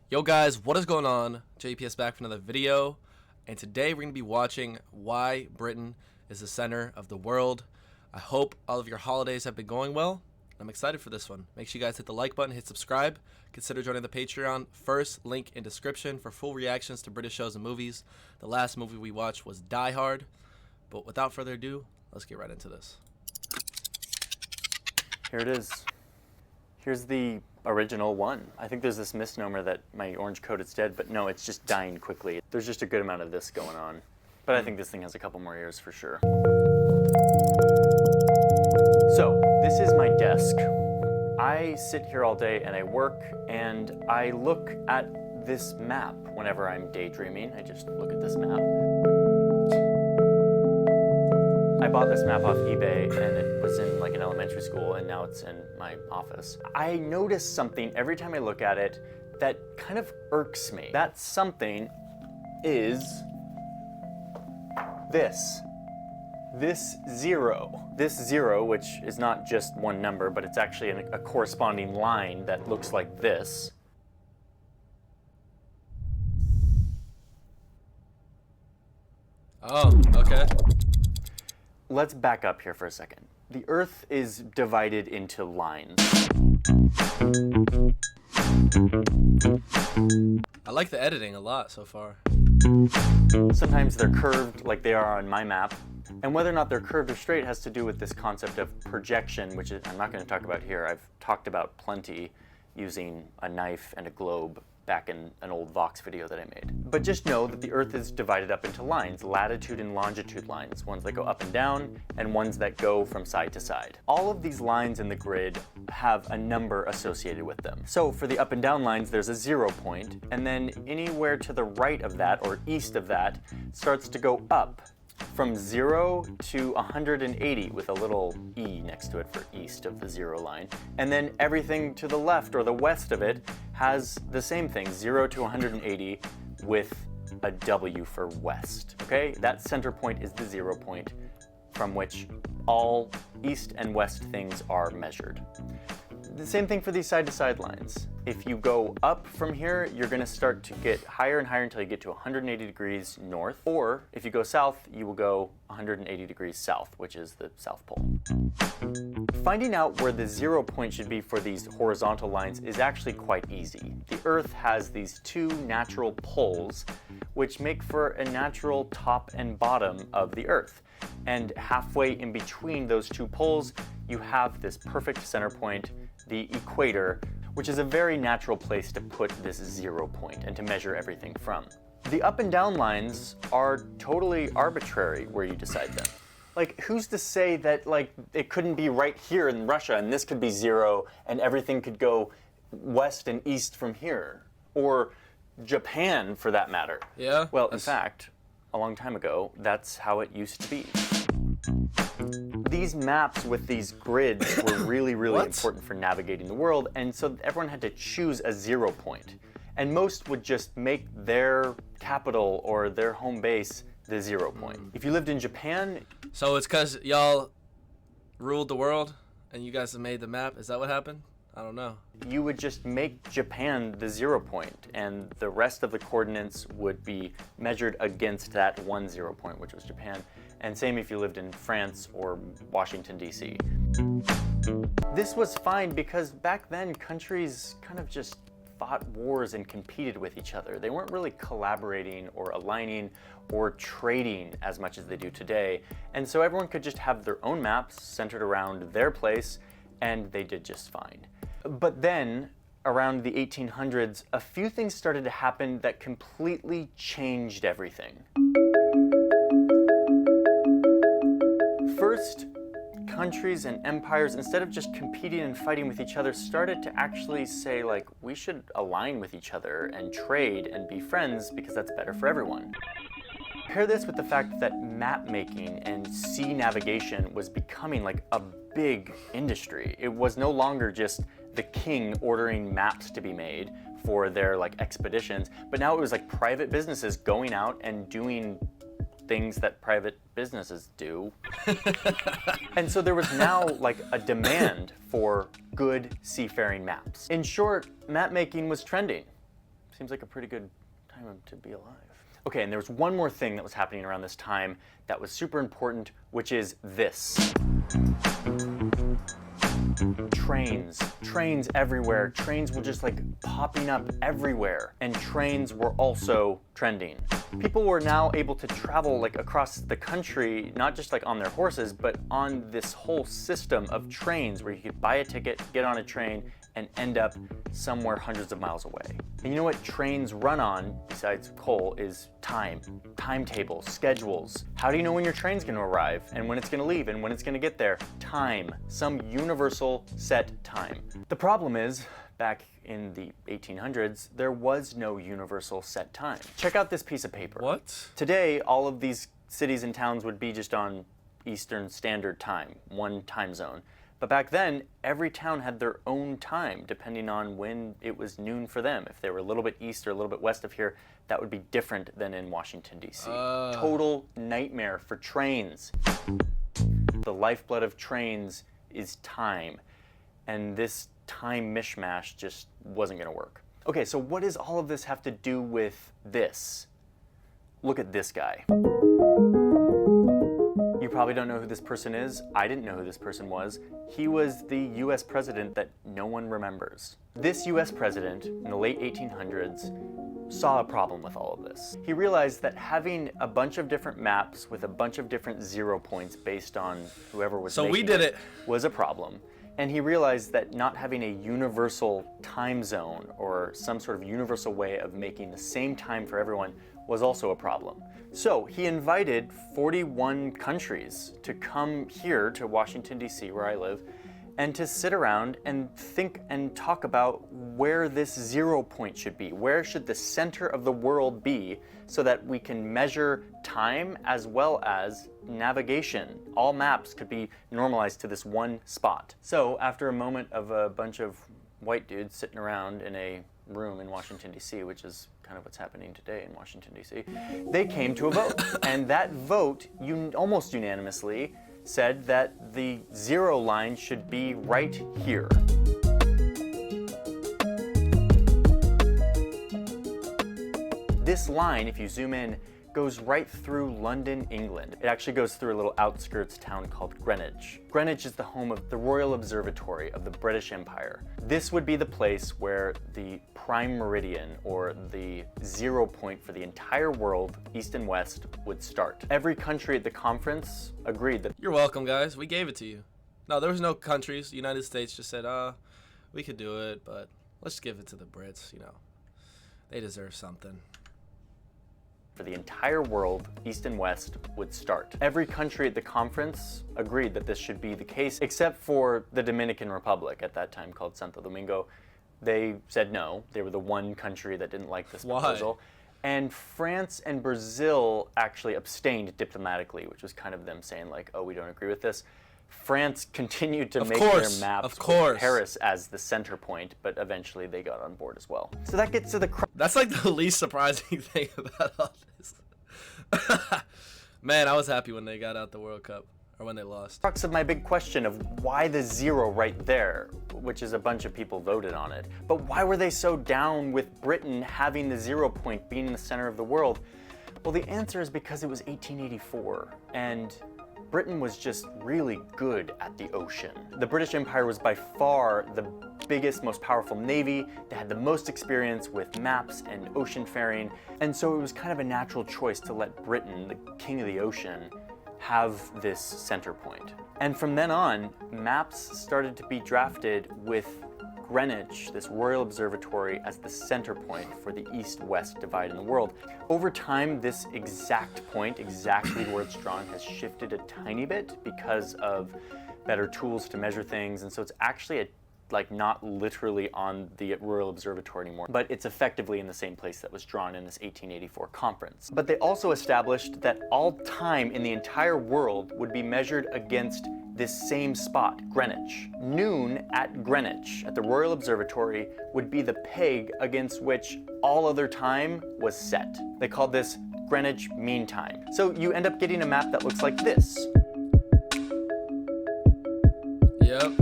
Yo guys, what is going on? JPS back for another video, and today we're going to be watching why Britain is the center of the world. I hope all of your holidays have been going well. I'm excited for this one. Make sure you guys hit the like button, hit subscribe, consider joining the Patreon. First link in description for full reactions to British shows and movies. The last movie we watched was Die Hard, but without further ado, let's get right into this. Here it is. Here's the original one. I think there's this misnomer that my orange coat is dead, but no, it's just dying quickly. There's just a good amount of this going on. But I think this thing has a couple more years for sure. So, this is my desk. I sit here all day and I work and I look at this map whenever I'm daydreaming. I just look at this map. I bought this map off eBay and it was in like an elementary school and now it's in my office. I notice something every time I look at it that kind of irks me. That something is this. This zero. This zero, which is not just one number, but it's actually a corresponding line that looks like this. Oh, okay. Let's back up here for a second. The Earth is divided into lines. I like the editing a lot so far. Sometimes they're curved like they are on my map. And whether or not they're curved or straight has to do with this concept of projection, which I'm not going to talk about here. I've talked about plenty using a knife and a globe back in an old Vox video that I made. But just know that the Earth is divided up into lines, latitude and longitude lines, ones that go up and down and ones that go from side to side. All of these lines in the grid have a number associated with them. So for the up and down lines, there's a 0 point, and then anywhere to the right of that or east of that starts to go up from 0 to 180 with a little E next to it for east of the 0 line. And then everything to the left or the west of it has the same thing, 0 to 180 with a W for west, okay? That center point is the 0 point from which all east and west things are measured. The same thing for these side-to-side lines. If you go up from here, you're going to start to get higher and higher until you get to 180 degrees north. Or if you go south, you will go 180 degrees south, which is the South Pole. Finding out where the 0 point should be for these horizontal lines is actually quite easy. The Earth has these two natural poles, which make for a natural top and bottom of the Earth. And halfway in between those two poles, you have this perfect center point, the equator, which is a very natural place to put this 0 point and to measure everything from. The up and down lines are totally arbitrary where you decide them. Like, who's to say that like it couldn't be right here in Russia and this could be 0 and everything could go west and east from here? Or Japan, for that matter. Yeah? Well, in fact, a long time ago, that's how it used to be. These maps with these grids were really important for navigating the world, and so everyone had to choose a 0 point. And most would just make their capital or their home base the 0 point. If you lived in Japan... So it's because y'all ruled the world and you guys have made the map? Is that what happened? I don't know. You would just make Japan the 0 point, and the rest of the coordinates would be measured against that one 0 point, which was Japan. And same if you lived in France or Washington, D.C. This was fine because back then countries kind of just fought wars and competed with each other. They weren't really collaborating or aligning or trading as much as they do today. And so everyone could just have their own maps centered around their place, and they did just fine. But then, around the 1800s, a few things started to happen that completely changed everything. First, countries and empires, instead of just competing and fighting with each other, started to actually say, like, we should align with each other and trade and be friends because that's better for everyone. Pair this with the fact that map making and sea navigation was becoming like a big industry. It was no longer just the king ordering maps to be made for their like expeditions, but now it was like private businesses going out and doing things that private businesses do. And so there was now like a demand for good seafaring maps. In short, map making was trending. Seems like a pretty good time to be alive. Okay, and there was one more thing that was happening around this time that was super important, which is this. Trains. Trains everywhere. Trains were just like popping up everywhere. And trains were also trending. People were now able to travel like across the country, not just like on their horses, but on this whole system of trains where you could buy a ticket, get on a train, and end up somewhere hundreds of miles away. And you know what trains run on, besides coal, is time. Timetables, schedules. How do you know when your train's gonna arrive, and when it's gonna leave, and when it's gonna get there? Time. Some universal set time. The problem is, back in the 1800s, there was no universal set time. Check out this piece of paper. What? Today, all of these cities and towns would be just on Eastern Standard Time, one time zone. But back then, every town had their own time, depending on when it was noon for them. If they were a little bit east or a little bit west of here, that would be different than in Washington, D.C. Total nightmare for trains. The lifeblood of trains is time. And this time mishmash just wasn't going to work. Okay, so what does all of this have to do with this? Look at this guy. You probably don't know who this person is. I didn't know who this person was. He was the US president that no one remembers. This US president in the late 1800s saw a problem with all of this. He realized that having a bunch of different maps with a bunch of different 0 points based on whoever was making it was a problem. And he realized that not having a universal time zone or some sort of universal way of making the same time for everyone was also a problem. So he invited 41 countries to come here to Washington, D.C., where I live, and to sit around and think and talk about where this 0 point should be. Where should the center of the world be so that we can measure time as well as navigation? All maps could be normalized to this one spot. So after a moment of a bunch of white dudes sitting around in a room in Washington, D.C., which is kind of what's happening today in Washington, D.C., they came to a vote. And that vote, almost unanimously, said that the 0 line should be right here. This line, if you zoom in, goes right through London, England. It actually goes through a little outskirts town called Greenwich. Greenwich is the home of the Royal Observatory of the British Empire. This would be the place where the prime meridian, or the 0 point for the entire world, east and west, would start. Every country at the conference agreed that— You're welcome, guys. We gave it to you. No, there was no countries. The United States just said, we could do it, but let's give it to the Brits, you know. They deserve something. For the entire world, east and west, would start. Every country at the conference agreed that this should be the case, except for the Dominican Republic, at that time called Santo Domingo. They said no. They were the one country that didn't like this proposal. And France and Brazil actually abstained diplomatically, which was kind of them saying like, oh, we don't agree with this. France continued to make their maps with Paris as the center point, but eventually they got on board as well. So that gets to the— That's like the least surprising thing about all this. Man, I was happy when they got out the World Cup, or when they lost. Crux of my big question of why the 0 right there, which is a bunch of people voted on it. But why were they so down with Britain having the 0 point being in the center of the world? Well, the answer is because it was 1884, and Britain was just really good at the ocean. The British Empire was by far the biggest, most powerful navy. They had the most experience with maps and ocean faring, and so it was kind of a natural choice to let Britain, the king of the ocean, have this center point. And from then on, maps started to be drafted with Greenwich, this Royal Observatory, as the center point for the east-west divide in the world. Over time, this exact point, exactly where it's drawn, has shifted a tiny bit because of better tools to measure things, and so it's actually not literally on the Royal Observatory anymore, but it's effectively in the same place that was drawn in this 1884 conference. But they also established that all time in the entire world would be measured against this same spot, Greenwich. Noon at Greenwich, at the Royal Observatory, would be the peg against which all other time was set. They called this Greenwich Mean Time. So you end up getting a map that looks like this. Yep.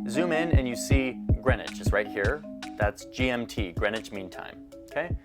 Zoom in and you see Greenwich is right here. That's GMT, Greenwich Mean Time, okay?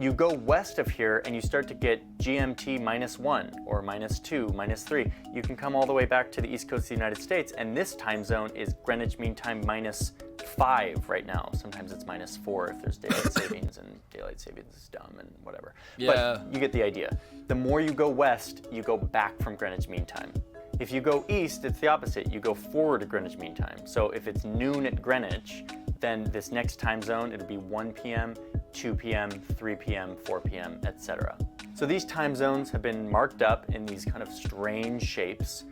You go west of here and you start to get GMT -1 or -2, -3. You can come all the way back to the east coast of the United States, and this time zone is Greenwich Mean Time -5 right now. Sometimes it's -4 if there's daylight savings, and daylight savings is dumb and whatever. Yeah. But you get the idea. The more you go west, you go back from Greenwich Mean Time. If you go east, it's the opposite. You go forward to Greenwich Mean Time. So if it's noon at Greenwich, then this next time zone, it'll be 1 p.m., 2 p.m., 3 p.m., 4 p.m., etc. So these time zones have been marked up in these kind of strange shapes.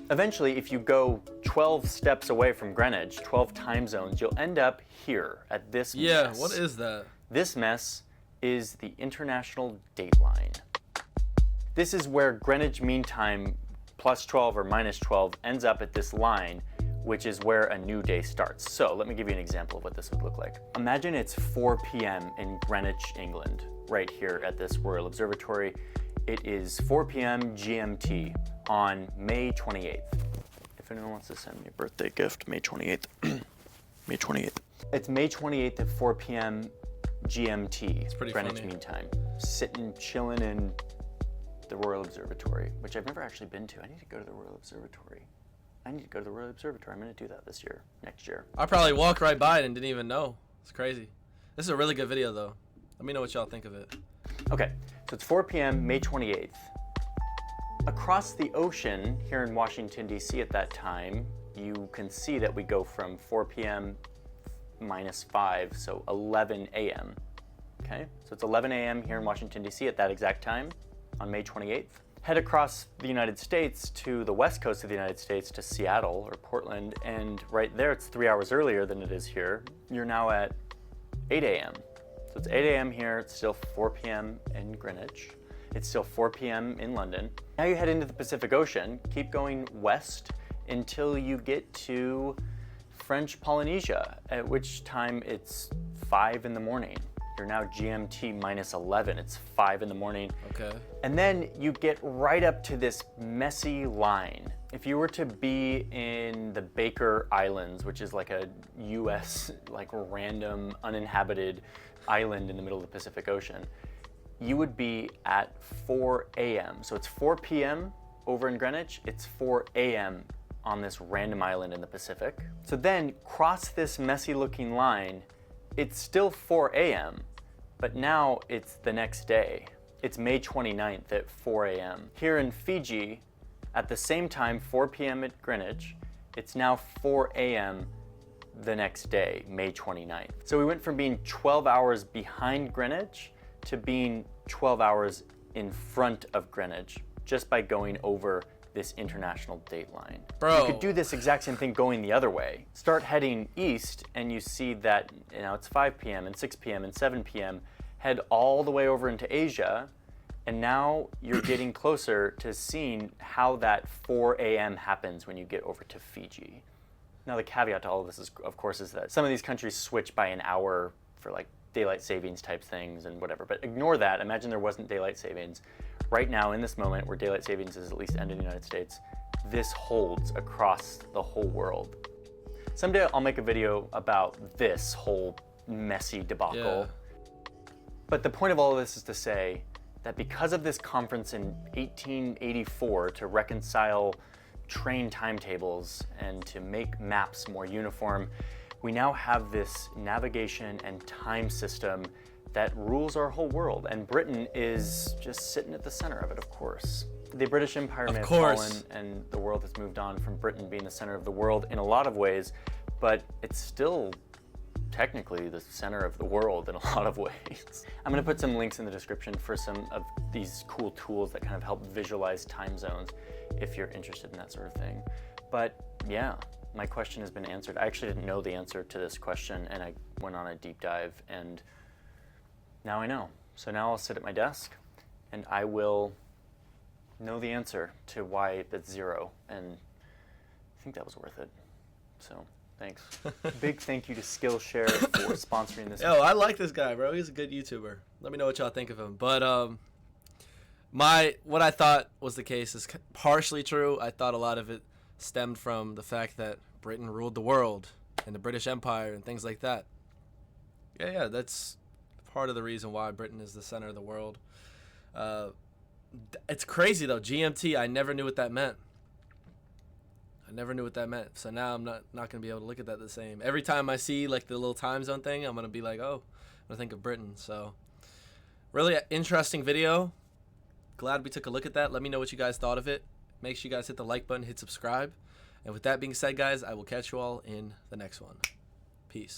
Eventually, if you go 12 steps away from Greenwich, 12 time zones, you'll end up here at this mess. Yeah, what is that? This mess is the International Dateline. This is where Greenwich Mean Time +12 or -12 ends up at this line, which is where a new day starts. So let me give you an example of what this would look like. Imagine it's 4 p.m. in Greenwich, England, right here at this Royal Observatory. It is 4 p.m. GMT on May 28th. If anyone wants to send me a birthday gift, May 28th. May 28th. It's May 28th at 4 p.m. GMT, It's pretty Greenwich funny. Mean Time. Sitting, chilling in the Royal Observatory, which I've never actually been to. I need to go to the Royal Observatory. I'm going to do that this year, next year. I probably walked right by it and didn't even know. It's crazy. This is a really good video, though. Let me know what y'all think of it. Okay, so it's 4 p.m., May 28th. Across the ocean here in Washington, D.C. at that time, you can see that we go from 4 p.m. -5, so 11 a.m. Okay, so it's 11 a.m. here in Washington, D.C. at that exact time on May 28th. Head across the United States to the west coast of the United States to Seattle or Portland, and right there it's 3 hours earlier than it is here. You're now at 8 a.m. So it's 8 a.m. here, it's still 4 p.m. in Greenwich. It's still 4 p.m. in London. Now you head into the Pacific Ocean, keep going west until you get to French Polynesia, at which time it's 5 in the morning. You're now GMT -11, it's 5 in the morning. Okay. And then you get right up to this messy line. If you were to be in the Baker Islands, which is like a US, like random uninhabited island in the middle of the Pacific Ocean, you would be at 4 a.m. So it's 4 p.m. over in Greenwich, it's 4 a.m. on this random island in the Pacific. So then cross this messy looking line, it's still 4 a.m., but now it's the next day. It's May 29th at 4 a.m. Here in Fiji, at the same time, 4 p.m. at Greenwich, it's now 4 a.m. the next day, May 29th. So we went from being 12 hours behind Greenwich to being 12 hours in front of Greenwich just by going over this international date line. Bro. You could do this exact same thing going the other way. Start heading east and you see that it's 5 p.m. and 6 p.m. and 7 p.m. Head all the way over into Asia, and now you're getting closer to seeing how that 4 a.m. happens when you get over to Fiji. Now the caveat to all of this is, of course, is that some of these countries switch by an hour for like daylight savings type things and whatever, but ignore that. Imagine there wasn't daylight savings. Right now, in this moment where daylight savings is at least ended in the United States, this holds across the whole world. Someday I'll make a video about this whole messy debacle. Yeah. But the point of all of this is to say that because of this conference in 1884 to reconcile train timetables and to make maps more uniform, we now have this navigation and time system that rules our whole world, and Britain is just sitting at the center of it, of course. The British Empire may have fallen, and the world has moved on from Britain being the center of the world in a lot of ways, but it's still technically the center of the world in a lot of ways. I'm gonna put some links in the description for some of these cool tools that kind of help visualize time zones if you're interested in that sort of thing. But yeah, my question has been answered. I actually didn't know the answer to this question, and I went on a deep dive, and now I know. So now I'll sit at my desk and I will know the answer to why it's 0, and I think that was worth it. So thanks. Big thank you to Skillshare for sponsoring this. Yo, I like this guy, bro. He's a good YouTuber. Let me know what y'all think of him. But what I thought was the case is partially true. I thought a lot of it stemmed from the fact that Britain ruled the world and the British Empire and things like that. Yeah, that's part of the reason why Britain is the center of the world. It's crazy though. GMT, I never knew what that meant. So now I'm not gonna be able to look at that the same. Every time I see like the little time zone thing, I'm gonna be like, oh, I'm gonna think of Britain. So really interesting video. Glad we took a look at that. Let me know what you guys thought of it. Make sure you guys hit the like button, hit subscribe. And with that being said, guys, I will catch you all in the next one. Peace.